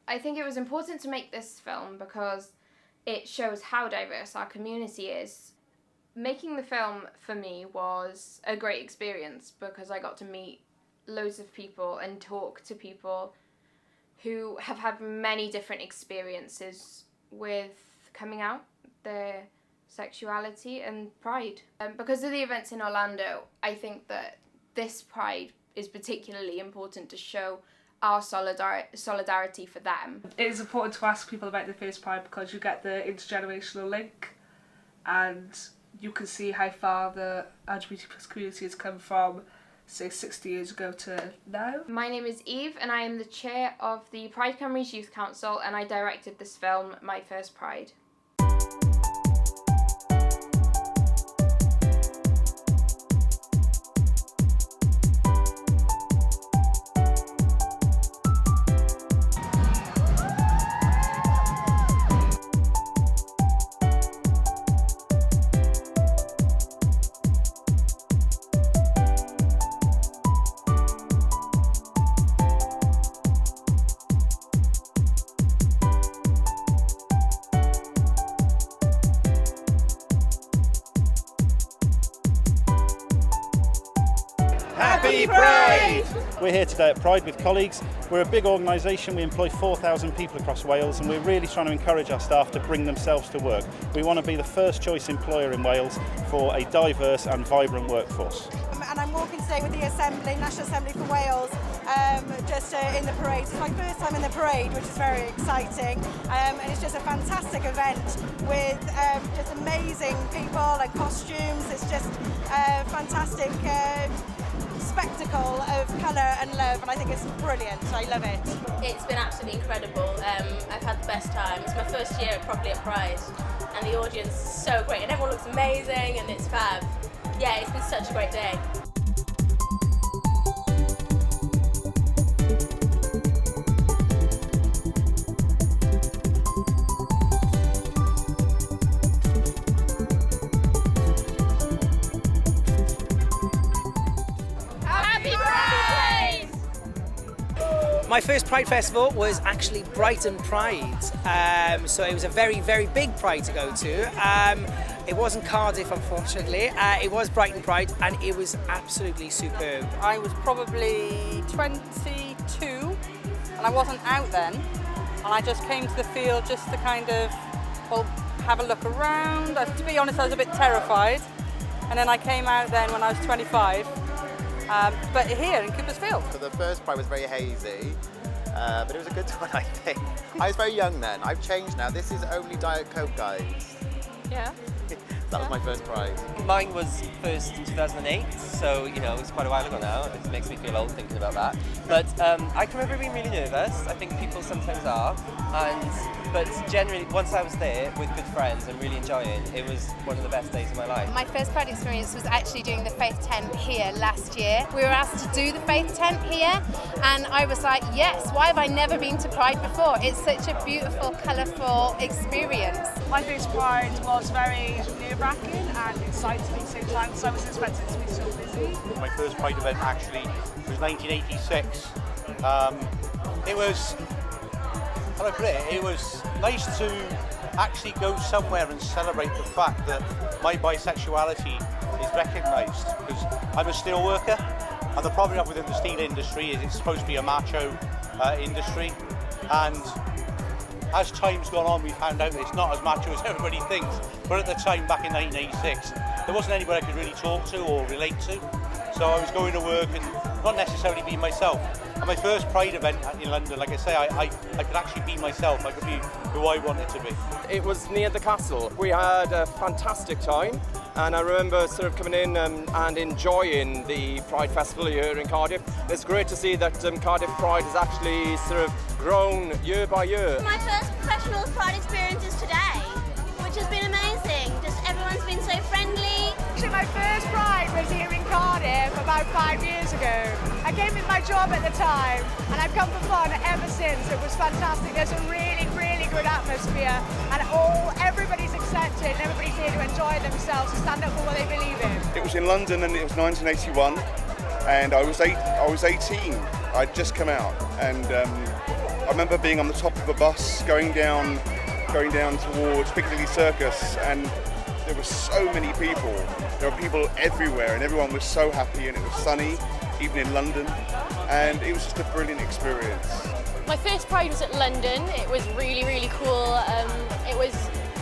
I think it was important to make this film because it shows how diverse our community is. Making the film for me was a great experience because I got to meet loads of people and talk to people who have had many different experiences with coming out, their sexuality and Pride. Because of the events in Orlando, I think that this Pride is particularly important to show our solidarity for them. It is important to ask people about the first Pride because you get the intergenerational link and you can see how far the LGBT+ community has come from, say, 60 years ago to now. My name is Eve and I am the chair of the Pride Cymru's Youth Council and I directed this film, My First Pride. Happy Pride! We're here today at Pride with colleagues. We're a big organisation, we employ 4,000 people across Wales and we're really trying to encourage our staff to bring themselves to work. We want to be the first choice employer in Wales for a diverse and vibrant workforce. And I'm walking today with the Assembly, National Assembly for Wales, just in the parade. It's my first time in the parade, which is very exciting. And it's just a fantastic event with just amazing people and costumes. It's just a fantastic spectacle of colour and love, and I think it's brilliant. I love it. It's been absolutely incredible. I've had the best time. It's my first year properly at Pride, and the audience is so great, and everyone looks amazing, and it's fab. Yeah, it's been such a great day. My first Pride Festival was actually Brighton Pride, so it was a very, very big Pride to go to. It wasn't Cardiff, unfortunately. It was Brighton Pride, and it was absolutely superb. I was probably 22, and I wasn't out then, and I just came to the field just to kind of, well, have a look around. To be honest, I was a bit terrified, and then I came out then when I was 25. But here in Coopersfield. So the first Pride was very hazy, but it was a good one, I think. I was very young then. I've changed now. This is only Diet Coke, guys. Yeah. That was my first Pride. Mine was first in 2008, so you know it's quite a while ago now. It makes me feel old thinking about that. But I can remember being really nervous. I think people sometimes are, but generally once I was there with good friends and really enjoying, it was one of the best days of my life. My first Pride experience was actually doing the Faith Tent here last year. We were asked to do the Faith Tent here, and I was like, yes, why have I never been to Pride before? It's such a beautiful, colourful experience. My first Pride was very nerve-wracking and exciting at the same time, because I was expecting it to be so busy. My first Pride event actually was 1986. It was, how do I put it, it was nice to actually go somewhere and celebrate the fact that my bisexuality is recognised, because I'm a steel worker, and the problem I have within the steel industry is it's supposed to be a macho industry, and as time's gone on, we found out it's not as macho as everybody thinks. But at the time, back in 1986, there wasn't anybody I could really talk to or relate to. So I was going to work and not necessarily be myself. And my first Pride event in London, like I say, I could actually be myself. I could be who I wanted to be. It was near the castle. We had a fantastic time. And I remember sort of coming in and enjoying the Pride Festival here in Cardiff. It's great to see that Cardiff Pride has actually sort of grown year by year. My first professional Pride experience is today, which has been amazing. Just everyone's been so friendly. Actually, my first Pride was here in Cardiff about 5 years ago. I came with my job at the time, and I've come for fun ever since. It was fantastic. There's a really, really good atmosphere, and everybody's accepted, and everybody's here to enjoy themselves, to stand up for what they believe in. It was in London, and it was 1981, and I was 18. I'd just come out, and I remember being on the top of a bus going down towards Piccadilly Circus, and there were so many people. There were people everywhere, and everyone was so happy, and it was sunny, even in London, and it was just a brilliant experience. My first Pride was at London. It was really, really cool. It was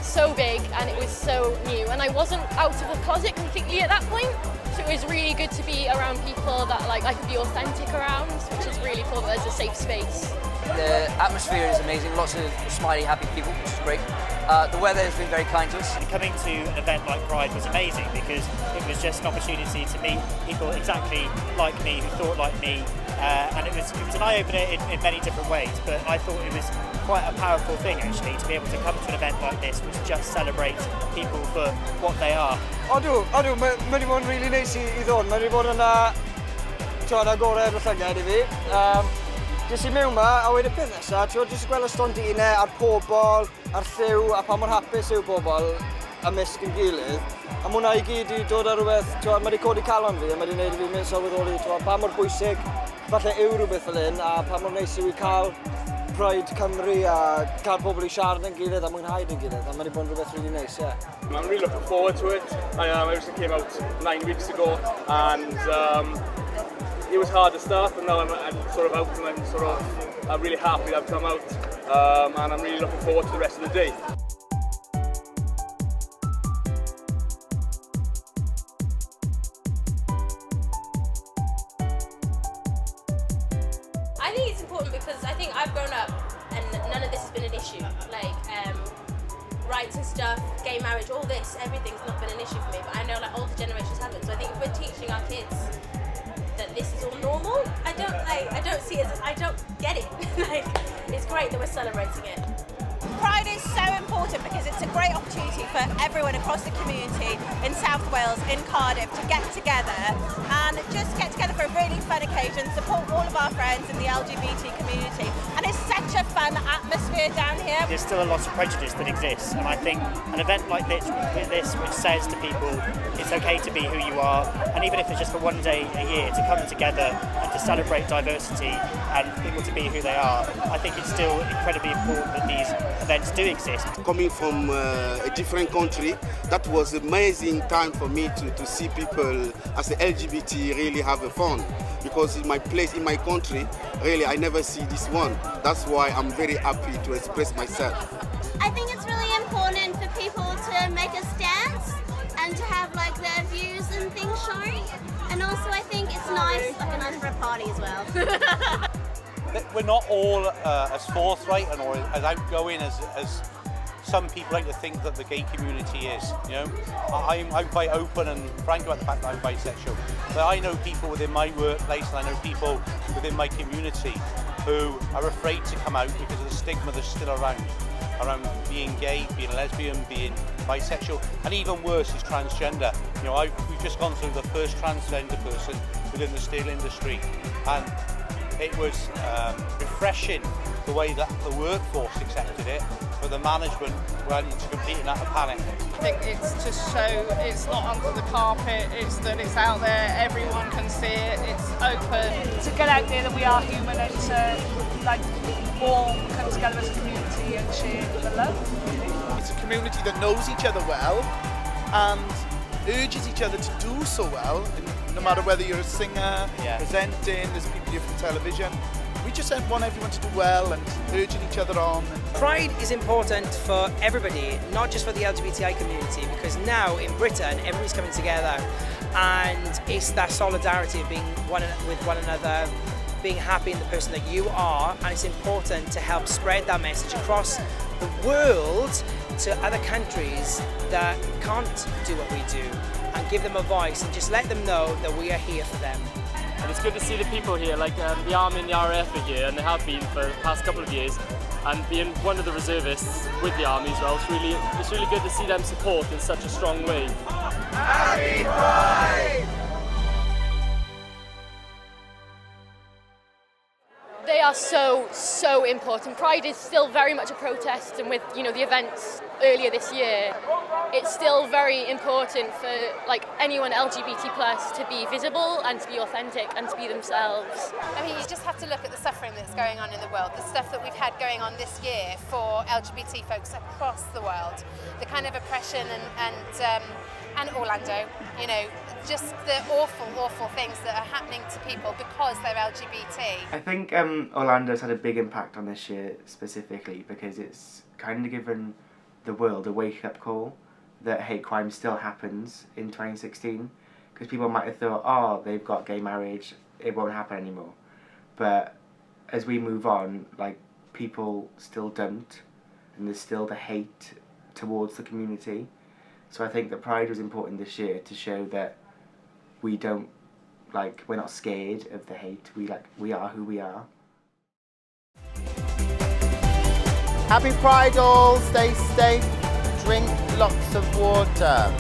so big and it was so new, and I wasn't out of the closet completely at that point. So it was really good to be around people that I could be authentic around, which is really cool. There's a safe space. The atmosphere is amazing. Lots of smiley, happy people, which is great. The weather has been very kind to us. Coming to an event like Pride was amazing because it was just an opportunity to meet people exactly like me, who thought like me, and it was an eye-opener in many different ways, but I thought it was quite a powerful thing actually to be able to come to an event like this which just celebrates people for what they are. Odw, mae wedi bod yn really neis i ddod. Mae wedi bod yn agorau'r llygad I fi. Jyst I mewn ma, a wedyn peth nesaf, jyst gweld y stondinau a'r pobl, a'r lliw, a pa mor hapus yw bobl ymysg yn gilydd. A hwnna I gyd I dod ar rhywbeth, mae wedi codi calon fi, a mae wedi gwneud I fi mynd sylweddoli pa mor bwysig falle yw rhywbeth fel hyn, a pa mor neis yw I cael Pride Cymru a cael pobl I siarad yn gilydd a mwynhau yn gilydd, a mae wedi bod yn rhywbeth really nice, yeah. I'm really looking forward to it. I actually came out 9 weeks ago, and it was hard to start, but now I'm sort of out, and I'm really happy that I've come out, and I'm really looking forward to the rest of the day. I think it's important because I think I've grown up and none of this has been an issue. Like rights and stuff, gay marriage, all this, everything's not been an issue for me. But I know like older generations haven't. So I think if we're teaching our kids that this is all normal, I don't see it as, I don't get it. Like it's great that we're celebrating it. Pride is so important because it's a great opportunity for everyone across the community in South Wales, in Cardiff, to get together and just get together for a really fun occasion, support all of our friends in the LGBT community. And it's such a fun atmosphere down here. There's still a lot of prejudice that exists, and I think an event like this which says to people it's okay to be who you are, and even if it's just for one day a year, to come together and to celebrate diversity and people to be who they are, I think it's still incredibly important that these events do exist. Coming from a different country, that was an amazing time for me to see people as the LGBT really have a fun, because in my place, in my country, really I never see this one. That's why I'm very happy to express myself. I think it's really important for people to make a stance and to have like their views and things shown, and also I think it's nice for a party as well. We're not all as forthright and or as outgoing as some people like to think that the gay community is. You know, I'm quite open and frank about the fact that I'm bisexual. But I know people within my workplace and I know people within my community who are afraid to come out because of the stigma that's still around being gay, being lesbian, being bisexual, and even worse is transgender. You know, we've just gone through the first transgender person within the steel industry, and it was refreshing the way that the workforce accepted it, but the management went into complete and utter panic. I think it's just it's not under the carpet, it's that it's out there, everyone can see it, it's open. To get out there that we are human and to all come together as a community and share the love. It's a community that knows each other well and urges each other to do so well, no matter whether you're a singer, presenting, there's people here from television. We just want everyone to do well and urging each other on. Pride is important for everybody, not just for the LGBTI community, because now in Britain everybody's coming together and it's that solidarity of being with one another, being happy in the person that you are, and it's important to help spread that message across the world to other countries that can't do what we do, and give them a voice and just let them know that we are here for them. And it's good to see the people here, like the Army and the RAF are here, and they have been for the past couple of years, and being one of the reservists with the Army as well, it's really good to see them support in such a strong way. Happy Pride! They are so important. Pride is still very much a protest, and with the events earlier this year, it's still very important for like anyone LGBT plus to be visible and to be authentic and to be themselves. I mean, you just have to look at the suffering that's going on in the world, the stuff that we've had going on this year for LGBT folks across the world, the kind of oppression and Orlando, you know, just the awful things that are happening to people because they're LGBT. I think Orlando's had a big impact on this year specifically because it's kind of given the world a wake-up call that hate crime still happens in 2016, because people might have thought, oh, they've got gay marriage, it won't happen anymore. But as we move on, like, people still don't, and there's still the hate towards the community. So I think that Pride was important this year to show that we don't, like, we're not scared of the hate, we are who we are. Happy Pride all, stay safe, drink lots of water.